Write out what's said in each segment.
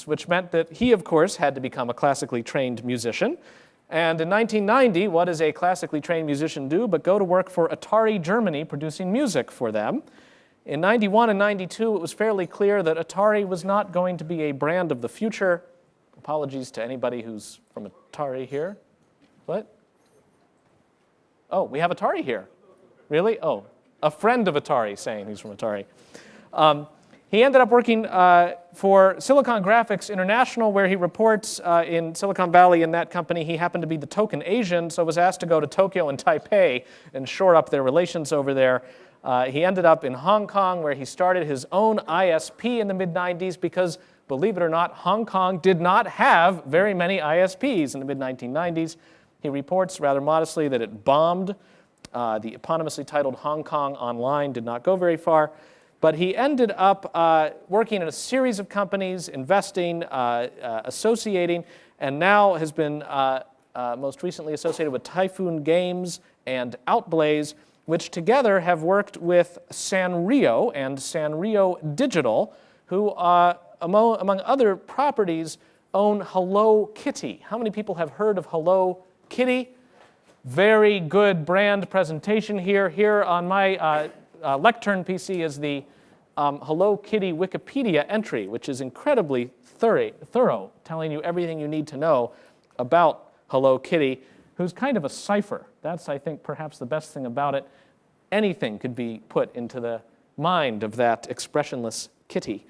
which meant that he, of course, had to become a classically trained musician. And in 1990, what does a classically trained musician do but go to work for Atari Germany, producing music for them? In 91 and 92, it was fairly clear that Atari was not going to be a brand of the future. Apologies to anybody who's from Atari here. What? Oh, we have Atari here. Really? Oh, a friend of Atari saying he's from Atari. He ended up working for Silicon Graphics International, where he reports in Silicon Valley in that company. He happened to be the token Asian, so was asked to go to Tokyo and Taipei and shore up their relations over there. He ended up in Hong Kong, where he started his own ISP in the mid-90s because, believe it or not, Hong Kong did not have very many ISPs in the mid-1990s. He reports rather modestly that it bombed. The eponymously titled Hong Kong Online did not go very far. But he ended up working in a series of companies, investing, associating, and now has been most recently associated with Typhoon Games and Outblaze, which together have worked with Sanrio and Sanrio Digital, who, among other properties, own Hello Kitty. How many people have heard of Hello Kitty? Very good brand presentation here. Here on my lectern PC is the Hello Kitty Wikipedia entry, which is incredibly thorough, telling you everything you need to know about Hello Kitty, who's kind of a cipher. That's, I think, perhaps the best thing about it. Anything could be put into the mind of that expressionless kitty.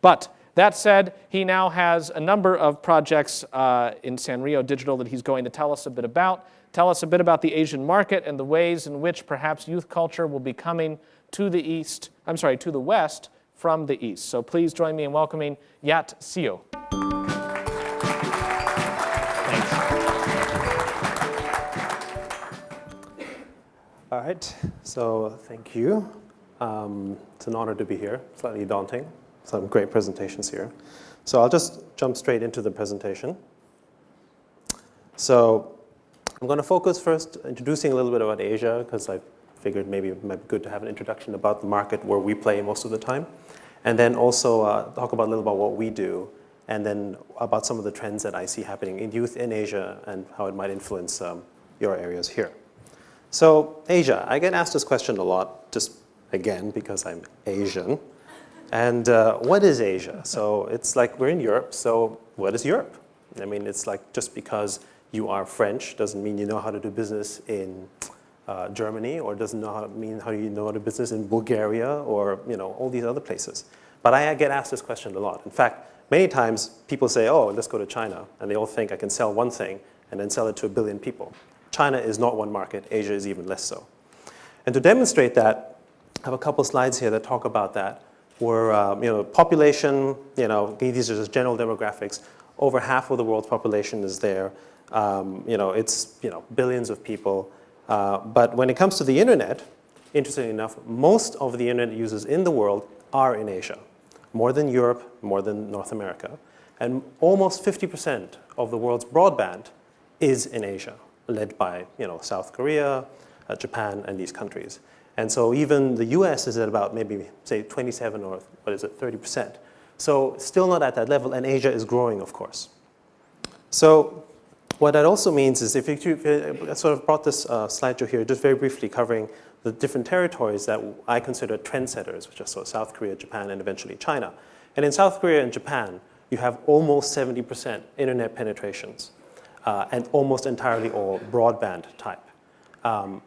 But that said, he now has a number of projects in Sanrio Digital that he's going to tell us a bit about. Tell us a bit about the Asian market and the ways in which perhaps youth culture will be coming to the West from the East. So please join me in welcoming Yat Siu. Thanks. All right, so thank you. It's an honor to be here, slightly daunting. Some great presentations here. So I'll just jump straight into the presentation. So I'm going to focus first introducing a little bit about Asia, because I figured maybe it might be good to have an introduction about the market where we play most of the time. And then also talk about a little about what we do, and then about some of the trends that I see happening in youth in Asia and how it might influence your areas here. So Asia, I get asked this question a lot, just again, because I'm Asian. And what is Asia? So it's like we're in Europe, so what is Europe? I mean, it's like just because you are French doesn't mean you know how to do business in Germany, or doesn't mean how you know how to do business in Bulgaria, or all these other places. But I get asked this question a lot. In fact, many times people say, oh, let's go to China, and they all think I can sell one thing and then sell it to 1 billion people. China is not one market. Asia is even less so. And to demonstrate that, I have a couple slides here that talk about that, where population, these are just general demographics. Over half of the world's population is there. It's billions of people. But when it comes to the internet, interestingly enough, most of the internet users in the world are in Asia, more than Europe, more than North America. And almost 50% of the world's broadband is in Asia, led by South Korea, Japan, and these countries. And so even the US is at about maybe, say, 27 or 30%. So still not at that level, and Asia is growing, of course. So what that also means is, if you sort of brought this slideshow here, just very briefly covering the different territories that I consider trendsetters, which are so South Korea, Japan, and eventually China. And in South Korea and Japan, you have almost 70% internet penetrations, and almost entirely all broadband type.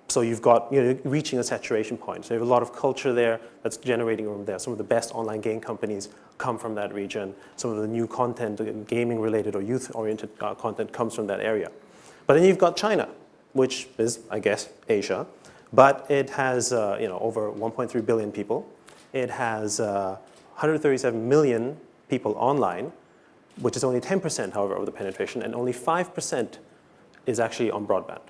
So you've got reaching a saturation point. So you have a lot of culture there that's generating from there. Some of the best online game companies come from that region. Some of the new content, gaming-related or youth-oriented content comes from that area. But then you've got China, which is, I guess, Asia. But it has over 1.3 billion people. It has 137 million people online, which is only 10%, however, of the penetration, and only 5% is actually on broadband.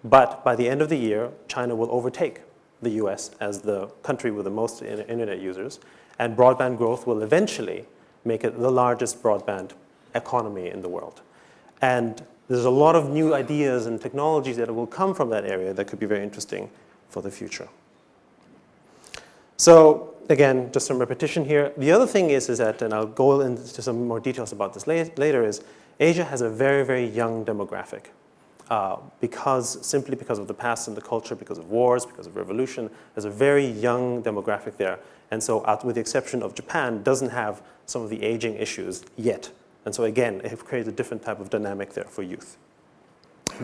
But by the end of the year, China will overtake the US as the country with the most internet users, and broadband growth will eventually make it the largest broadband economy in the world. And there's a lot of new ideas and technologies that will come from that area that could be very interesting for the future. So again, just some repetition here. The other thing is that, and I'll go into some more details about this later, is Asia has a very, very young demographic. Simply because of the past and the culture, because of wars, because of revolution, there's a very young demographic there. And so, with the exception of Japan, doesn't have some of the aging issues yet. And so again, it creates a different type of dynamic there for youth.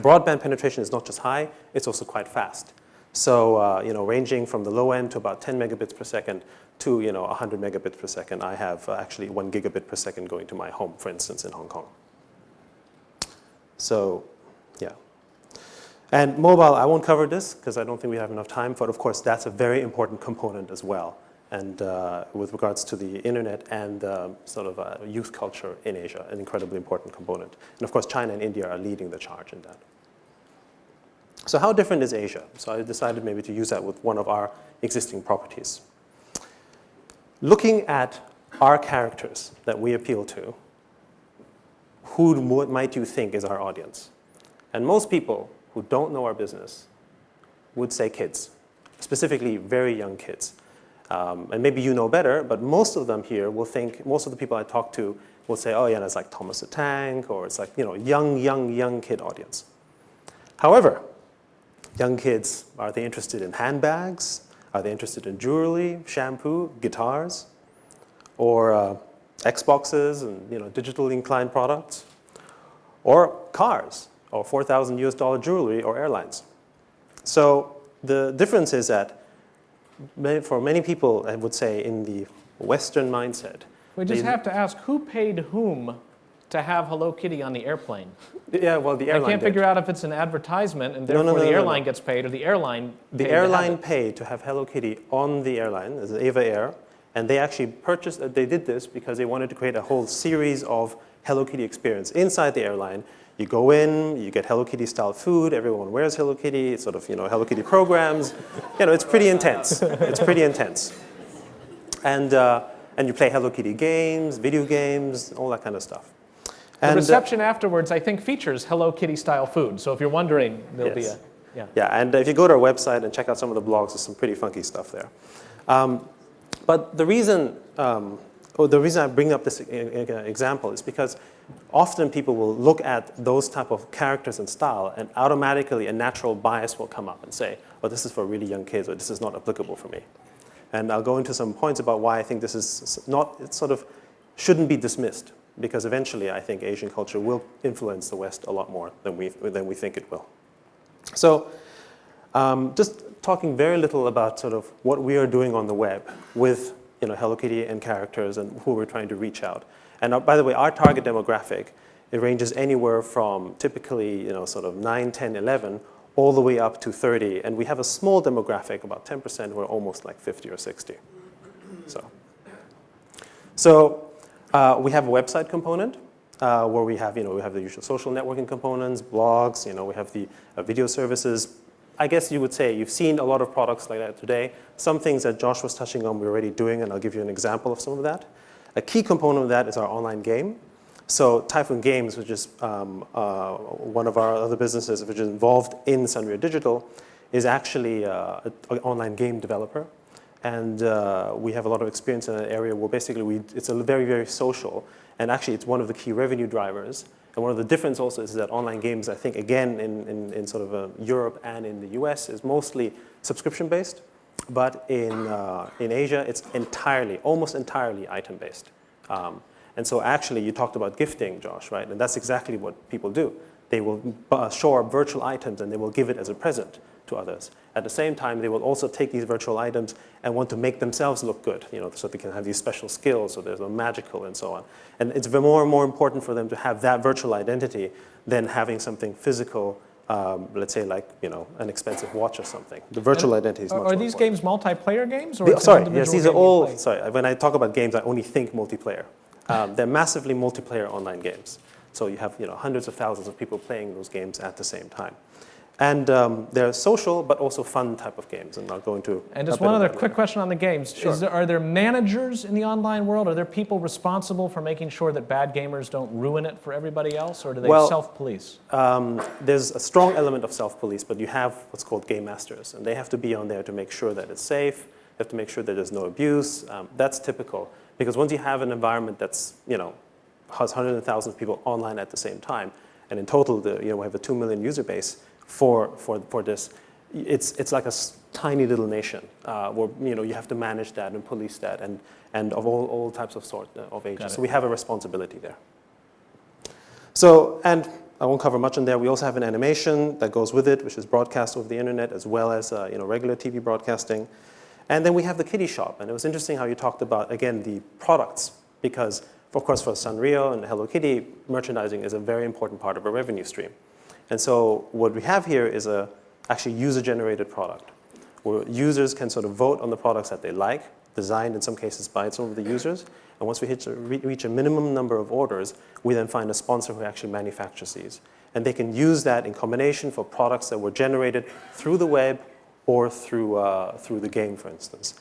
Broadband penetration is not just high, it's also quite fast. So, ranging from the low end to about 10 megabits per second to, 100 megabits per second. I have actually 1 gigabit per second going to my home, for instance, in Hong Kong. So, yeah. And mobile, I won't cover this because I don't think we have enough time, but of course, that's a very important component as well. And with regards to the internet and sort of youth culture in Asia, an incredibly important component. And of course, China and India are leading the charge in that. So how different is Asia? So I decided maybe to use that with one of our existing properties. Looking at our characters that we appeal to, who might you think is our audience? And most people who don't know our business would say kids, specifically very young kids. And maybe you know better, but most of them here will think, most of the people I talk to will say, oh yeah, that's like Thomas the Tank, or it's like, young kid audience. However, young kids, are they interested in handbags? Are they interested in jewelry, shampoo, guitars, or Xboxes and digitally inclined products, or cars, or $4,000 jewelry, or airlines? So the difference is that for many people, I would say, in the Western mindset. We just have to ask, who paid whom to have Hello Kitty on the airplane? Yeah, well, the airline I can't figure out if it's an advertisement and therefore the airline gets paid, or the airline paid. The airline paid to have Hello Kitty on the airline, as Ava Air, and they actually purchased, they did this because they wanted to create a whole series of Hello Kitty experience inside the airline. You go in, you get Hello Kitty style food, everyone wears Hello Kitty, it's sort of, Hello Kitty programs. It's pretty intense. It's pretty intense. And you play Hello Kitty games, video games, all that kind of stuff. The reception afterwards, I think, features Hello Kitty style food. So if you're wondering, there'll be a, yeah. Yeah, and if you go to our website and check out some of the blogs, there's some pretty funky stuff there. But the reason I bring up this example is because often people will look at those type of characters and style, and automatically a natural bias will come up and say, oh, this is for really young kids, or this is not applicable for me. And I'll go into some points about why I think this is not, it sort of shouldn't be dismissed, because eventually I think Asian culture will influence the West a lot more than we think it will. So just talking very little about sort of what we are doing on the web with Hello Kitty and characters and who we're trying to reach out. And by the way, our target demographic, it ranges anywhere from typically, sort of 9, 10, 11, all the way up to 30. And we have a small demographic, about 10%, who are almost like 50 or 60. So we have a website component where we have the usual social networking components, blogs, we have the video services. I guess you would say you've seen a lot of products like that today. Some things that Josh was touching on we're already doing, and I'll give you an example of some of that. A key component of that is our online game. So Typhoon Games, which is one of our other businesses which is involved in Sanrio Digital, is actually an online game developer. And we have a lot of experience in an area where basically it's a very, very social. And actually, it's one of the key revenue drivers. And one of the differences also is that online games, I think, again, in sort of Europe and in the US, is mostly subscription-based. But in Asia, it's almost entirely item-based. And so actually, you talked about gifting, Josh, right? And that's exactly what people do. They will show up virtual items, and they will give it as a present to others. At the same time, they will also take these virtual items and want to make themselves look good, so they can have these special skills, so there's no magical and so on. And it's more and more important for them to have that virtual identity than having something physical, let's say like, an expensive watch or something. The virtual identity is much more Are these games multiplayer games? Or yes, these are all, when I talk about games, I only think multiplayer. They're massively multiplayer online games. So you have hundreds of thousands of people playing those games at the same time. And they're social, but also fun type of games, and I'll go into. And just one other quick question on the games. Sure. Are there managers in the online world? Are there people responsible for making sure that bad gamers don't ruin it for everybody else, or do they self-police? There's a strong element of self-police, but you have what's called game masters, and they have to be on there to make sure that it's safe, have to make sure that there's no abuse. That's typical, because once you have an environment that's, has hundreds of thousands of people online at the same time, and in total, we have a 2 million user base for this, it's like a tiny little nation where you have to manage that and police that and of all types of ages. So we have a responsibility there. So, and I won't cover much in there. We also have an animation that goes with it, which is broadcast over the internet, as well as regular TV broadcasting. And then we have the Kiddie Shop. And it was interesting how you talked about, again, the products, because, of course, for Sanrio and Hello Kitty, merchandising is a very important part of our revenue stream. And so what we have here is a actually user-generated product, where users can sort of vote on the products that they like, designed in some cases by some of the users. And once we reach a minimum number of orders, we then find a sponsor who actually manufactures these. And they can use that in combination for products that were generated through the web or through the game, for instance.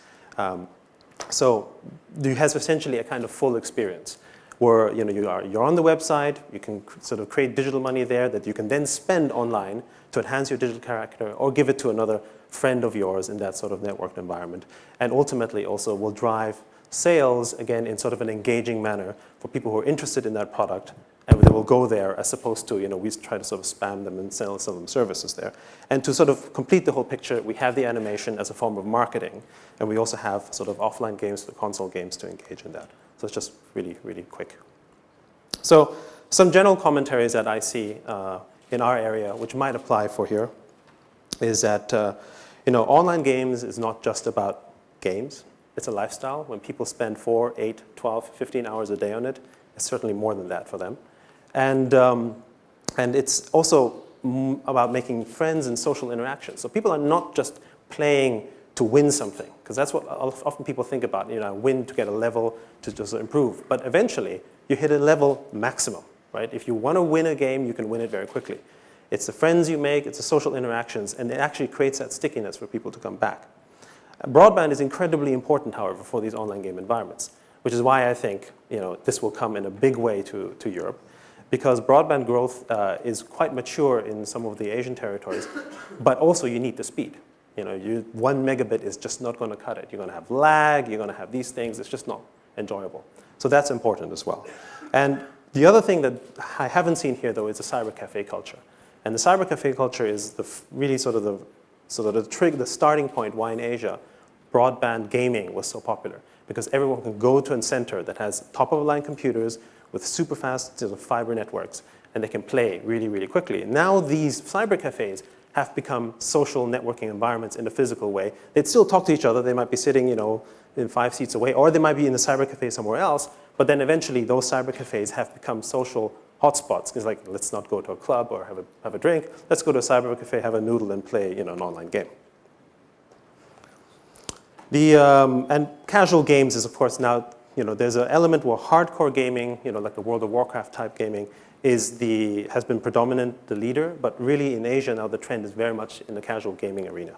So you have essentially a kind of full experience where you're on the website, you can sort of create digital money there that you can then spend online to enhance your digital character or give it to another friend of yours in that sort of networked environment. And ultimately also will drive sales, again, in sort of an engaging manner for people who are interested in that product, and they will go there as opposed to, we try to sort of spam them and sell them services there. And to sort of complete the whole picture, we have the animation as a form of marketing, and we also have sort of offline games, the console games to engage in that. So it's just really, really quick. So some general commentaries that I see in our area, which might apply for here, is that online games is not just about games. It's a lifestyle. When people spend 4, 8, 12, 15 hours a day on it, it's certainly more than that for them. And it's also about making friends and social interactions. So people are not just playing to win something, because that's what often people think about, win to get a level to just improve. But eventually, you hit a level maximum, right? If you want to win a game, you can win it very quickly. It's the friends you make, it's the social interactions, and it actually creates that stickiness for people to come back. Broadband is incredibly important, however, for these online game environments, which is why I think this will come in a big way to Europe, because broadband growth is quite mature in some of the Asian territories, but also you need the speed. 1 megabit is just not going to cut it. You're going to have lag, you're going to have these things. It's just not enjoyable. So that's important as well. And the other thing that I haven't seen here, though, is the cyber cafe culture. And the cyber cafe culture is really sort of the starting point why in Asia broadband gaming was so popular, because everyone can go to a center that has top-of-the-line computers with super fast fiber networks, and they can play really, really quickly. Now these cyber cafes have become social networking environments in a physical way. They'd still talk to each other. They might be sitting, in 5 seats away, or they might be in the cyber cafe somewhere else. But then eventually, those cyber cafes have become social hotspots. It's like, let's not go to a club or have a drink. Let's go to a cyber cafe, have a noodle, and play, an online game. And casual games is, of course, now, there's an element where hardcore gaming, like the World of Warcraft type gaming, has been predominant, the leader, but really in Asia now the trend is very much in the casual gaming arena.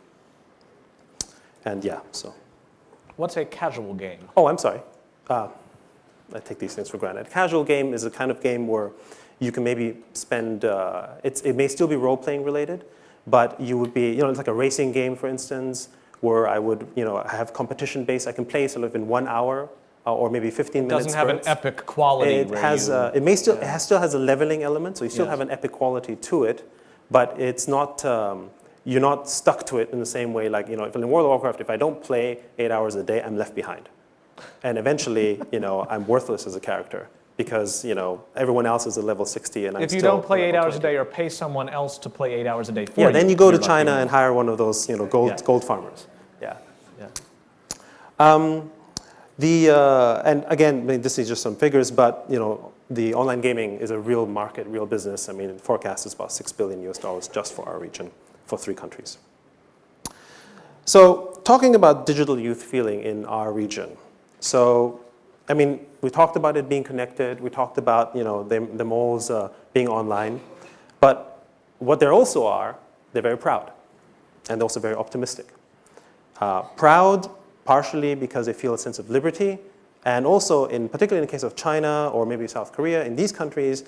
And yeah, so. What's a casual game? Oh, I'm sorry. I take these things for granted. Casual game is a kind of game where you can maybe spend, it may still be role-playing related, but you would be, it's like a racing game, for instance, where I would, have competition-based. I can play sort of in 1 hour or maybe 15 minutes. It doesn't have an epic quality. It has, it still has a leveling element, so you still have an epic quality to it, but it's not, you're not stuck to it in the same way. Like, if in World of Warcraft, if I don't play 8 hours a day, I'm left behind. And eventually, I'm worthless as a character because, everyone else is at level 60 and I'm If you don't play 8 hours a day or pay someone else to play 8 hours a day for you. Yeah, then you go to China and hire one of those, gold farmers. Yeah. And again, this is just some figures, but, the online gaming is a real market, real business. I mean, forecast is about $6 billion just for our region, for 3 countries. So talking about digital youth feeling in our region. So, I mean, we talked about it being connected. We talked about, the malls being online. But what there also are, they're very proud. And they're also very optimistic. Proud, partially because they feel a sense of liberty. And also, particularly in the case of China or maybe South Korea, in these countries,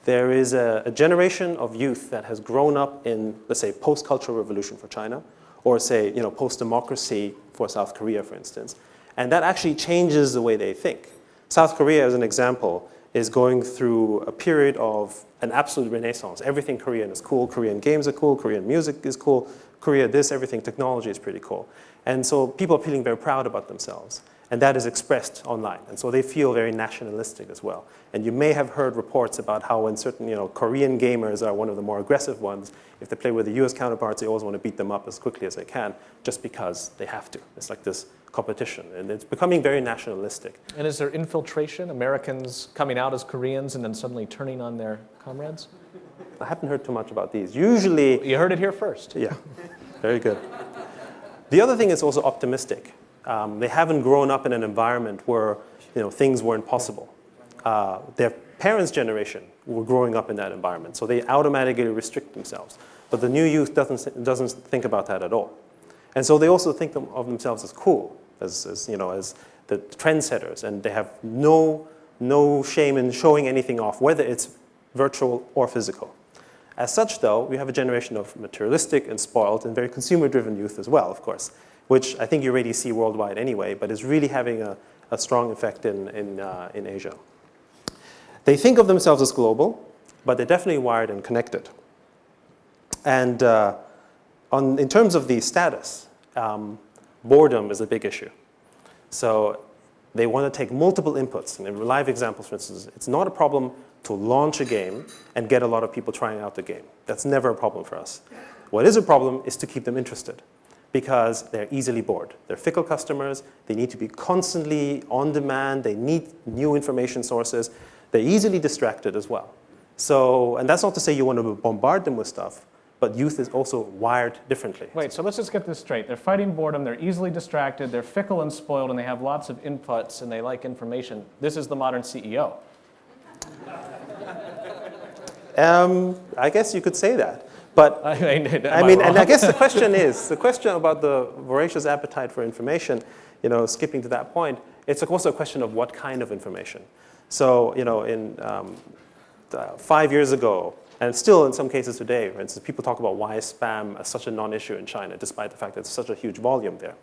there is a generation of youth that has grown up in, let's say, post-cultural revolution for China, or say, post-democracy for South Korea, for instance. And that actually changes the way they think. South Korea, as an example, is going through a period of an absolute renaissance. Everything Korean is cool. Korean games are cool. Korean music is cool. Korea this, everything, technology is pretty cool. And so people are feeling very proud about themselves. And that is expressed online. And so they feel very nationalistic as well. And you may have heard reports about how when certain Korean gamers are one of the more aggressive ones, if they play with the US counterparts, they always want to beat them up as quickly as they can, just because they have to. It's like this competition. And it's becoming very nationalistic. And is there infiltration? Americans coming out as Koreans and then suddenly turning on their comrades? I haven't heard too much about these. Usually... You heard it here first. Yeah, very good. The other thing is also optimistic. They haven't grown up in an environment where things weren't possible. Their parents' generation were growing up in that environment, so they automatically restrict themselves. But the new youth doesn't think about that at all. And so they also think of themselves as cool, as the trendsetters, and they have no shame in showing anything off, whether it's virtual or physical. As such, though, we have a generation of materialistic and spoiled and very consumer-driven youth as well, of course, which I think you already see worldwide anyway, but is really having a strong effect in Asia. They think of themselves as global, but they're definitely wired and connected. And in terms of the status, boredom is a big issue. So they want to take multiple inputs. And in live examples, for instance, it's not a problem to launch a game and get a lot of people trying out the game. That's never a problem for us. What is a problem is to keep them interested, because they're easily bored. They're fickle customers. They need to be constantly on demand. They need new information sources. They're easily distracted as well. So, and that's not to say you want to bombard them with stuff, but youth is also wired differently. Wait, so let's just get this straight. They're fighting boredom, they're easily distracted, they're fickle and spoiled, and they have lots of inputs, and they like information. This is the modern CEO. I guess you could say that. But I mean, and I guess the question about the voracious appetite for information, skipping to that point, it's also a question of what kind of information. So, 5 years ago, and still in some cases today, for instance, people talk about why is spam such a non-issue in China, despite the fact that it's such a huge volume there.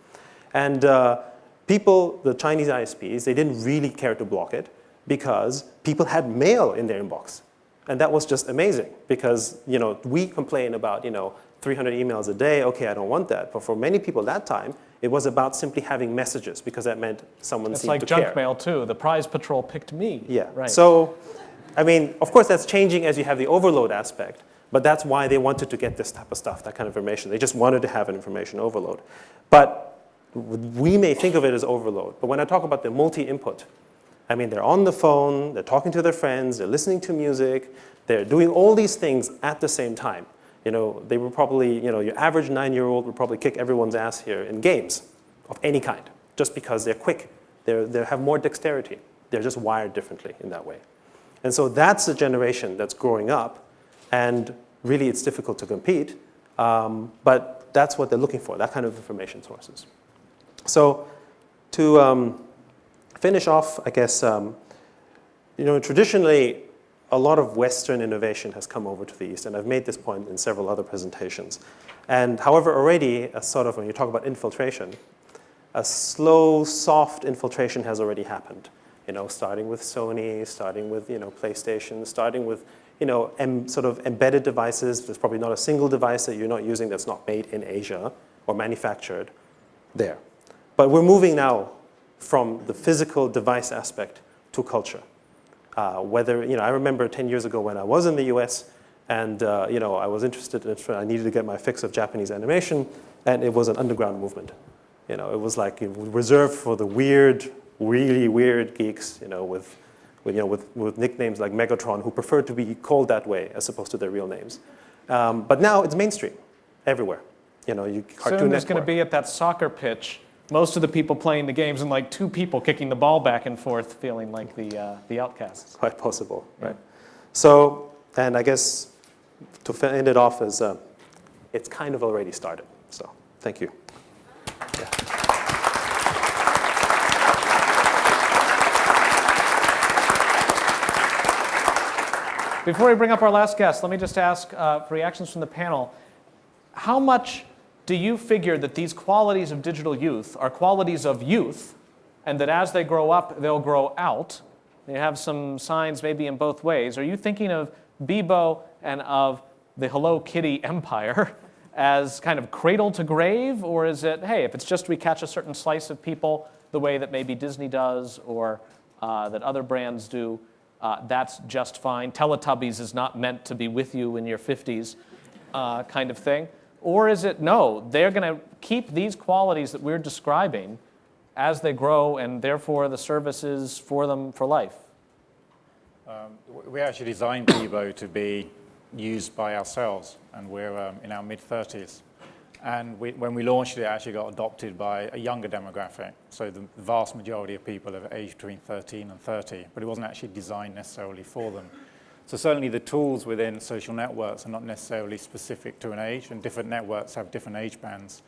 And the Chinese ISPs, they didn't really care to block it because people had mail in their inbox. And that was just amazing because, we complain about, 300 emails a day. Okay, I don't want that. But for many people that time, it was about simply having messages because that meant someone seemed to care. It's like junk mail, too. The prize patrol picked me. Yeah. Right. So, of course, that's changing as you have the overload aspect. But that's why they wanted to get this type of stuff, that kind of information. They just wanted to have an information overload. But we may think of it as overload. But when I talk about the multi-input, they're on the phone, they're talking to their friends, they're listening to music, they're doing all these things at the same time. They will probably, your average 9-year-old would probably kick everyone's ass here in games of any kind, just because they're quick. They have more dexterity. They're just wired differently in that way. And so that's a generation that's growing up, and really it's difficult to compete, but that's what they're looking for, that kind of information sources. So to finish off, I guess, traditionally, a lot of Western innovation has come over to the East, and I've made this point in several other presentations. And however, already, when you talk about infiltration, a slow, soft infiltration has already happened. Starting with Sony, starting with, PlayStation, starting with, sort of embedded devices. There's probably not a single device that you're not using that's not made in Asia or manufactured there. But we're moving now from the physical device aspect to culture. I remember 10 years ago when I was in the US and, I was interested I needed to get my fix of Japanese animation, and it was an underground movement. It was like reserved for the weird, really weird geeks, with nicknames like Megatron, who prefer to be called that way as opposed to their real names. But now it's mainstream, everywhere. Cartoon Soon there's going to Network. be at that soccer pitch, most of the people playing the games and like 2 people kicking the ball back and forth, feeling like the outcasts. Quite possible, right? So, and I guess to end it off is, it's kind of already started. So, thank you. Yeah. Before we bring up our last guest, let me just ask for reactions from the panel. How much do you figure that these qualities of digital youth are qualities of youth, and that as they grow up, they'll grow out? They have some signs maybe in both ways. Are you thinking of Bebo and of the Hello Kitty empire as kind of cradle to grave, or is it, hey, if it's just we catch a certain slice of people the way that maybe Disney does or that other brands do, that's just fine. Teletubbies is not meant to be with you in your 50s kind of thing. Or is it, no, they're going to keep these qualities that we're describing as they grow, and therefore the service is for them for life? We actually designed Bebo to be used by ourselves, and we're in our mid-30s. And when we launched it, it actually got adopted by a younger demographic. So the vast majority of people are aged between 13 and 30, but it wasn't actually designed necessarily for them. So certainly the tools within social networks are not necessarily specific to an age, and different networks have different age bands.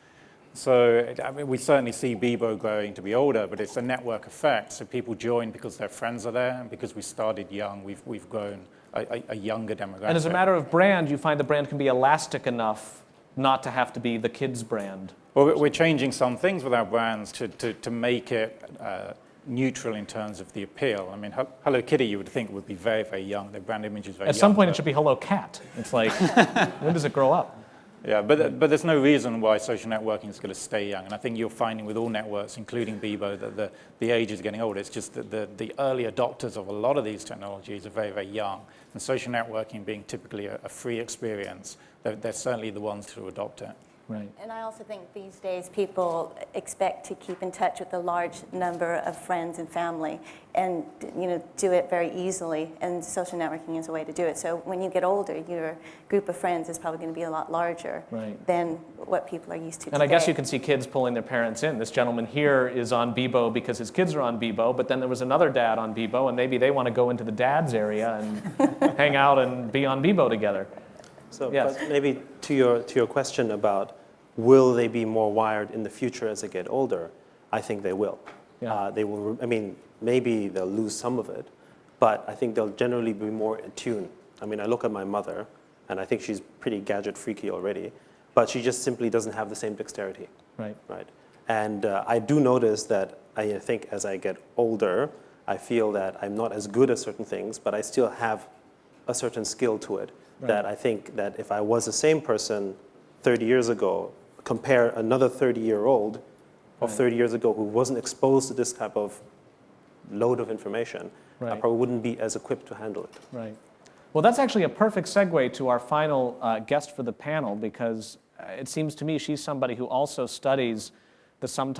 So I mean, we certainly see Bebo growing to be older, but it's a network effect. So people join because their friends are there, and because we started young, we've grown a younger demographic. And as a matter of brand, you find the brand can be elastic enough not to have to be the kids' brand? Well, we're changing some things with our brands to make it neutral in terms of the appeal. I mean, Hello Kitty, you would think, would be very, very young. Their brand image is very young. At some point, it should be Hello Cat. It's like, when does it grow up? Yeah, but there's no reason why social networking is going to stay young. And I think you're finding with all networks, including Bebo, that the age is getting older. It's just that the early adopters of a lot of these technologies are very, very young. And social networking being typically a free experience, they're certainly the ones to adopt it. Right. And I also think these days people expect to keep in touch with a large number of friends and family, and do it very easily. And social networking is a way to do it. So when you get older, your group of friends is probably going to be a lot larger than what people are used to today. And I guess you can see kids pulling their parents in. This gentleman here is on Bebo because his kids are on Bebo, but then there was another dad on Bebo, and maybe they want to go into the dad's area and hang out and be on Bebo together. So yes. But maybe to your question about will they be more wired in the future as they get older, I think they will. Yeah. They will. I mean, maybe they'll lose some of it, but I think they'll generally be more attuned. I mean, I look at my mother, and I think she's pretty gadget freaky already, but she just simply doesn't have the same dexterity. Right. Right. And I do notice that I think as I get older, I feel that I'm not as good at certain things, but I still have a certain skill to it. Right. That I think that if I was the same person 30 years ago, compare another 30-year-old of 30 years ago who wasn't exposed to this type of load of information, I probably wouldn't be as equipped to handle it. Right. Well, that's actually a perfect segue to our final guest for the panel, because it seems to me she's somebody who also studies the sometimes